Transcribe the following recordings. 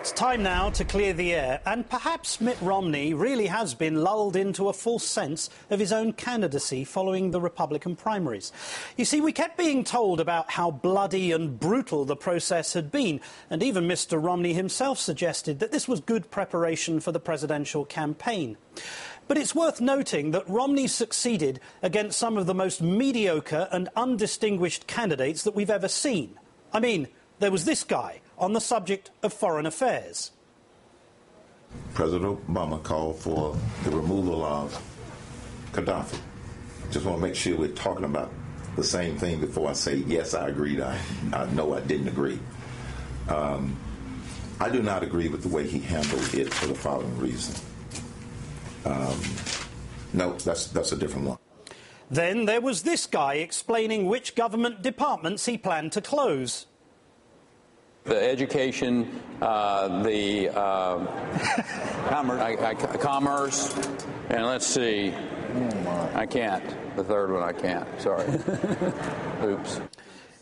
It's time now to clear the air, and perhaps Mitt Romney really has been lulled into a false sense of his own candidacy following the Republican primaries. You see, we kept being told about how bloody and brutal the process had been, and even Mr. Romney himself suggested that this was good preparation for the presidential campaign. But it's worth noting that Romney succeeded against some of the most mediocre and undistinguished candidates that we've ever seen. I mean, there was this guy on the subject of foreign affairs. President Obama called for the removal of Gaddafi. Just want to make sure we're talking about the same thing before I say, yes, I agreed, no, I didn't agree. I do not agree with the way he handled it for the following reason. No, that's a different one. Then there was this guy explaining which government departments he planned to close. The education, the commerce, and let's see, I can't. The third one I can't, sorry. Oops.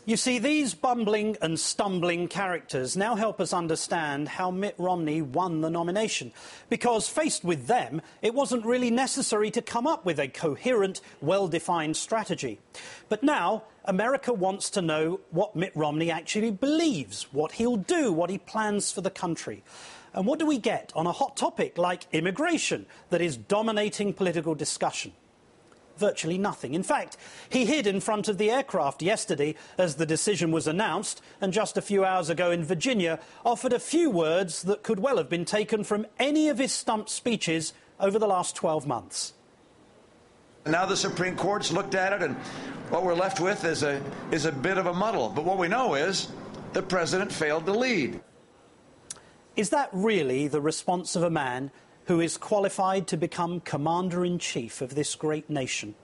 You see, these bumbling and stumbling characters now help us understand how Mitt Romney won the nomination. Because faced with them, it wasn't really necessary to come up with a coherent, well-defined strategy. But now, America wants to know what Mitt Romney actually believes, what he'll do, what he plans for the country. And what do we get on a hot topic like immigration that is dominating political discussion? Virtually nothing. In fact, he hid in front of the aircraft yesterday as the decision was announced, and just a few hours ago in Virginia offered a few words that could well have been taken from any of his stump speeches over the last 12 months. Now the Supreme Court's looked at it, and what we're left with is a bit of a muddle. But what we know is the president failed to lead. Is that really the response of a man who is qualified to become commander-in-chief of this great nation?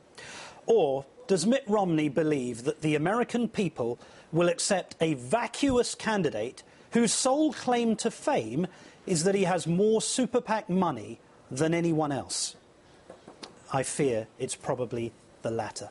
Or does Mitt Romney believe that the American people will accept a vacuous candidate whose sole claim to fame is that he has more super PAC money than anyone else? I fear it's probably the latter.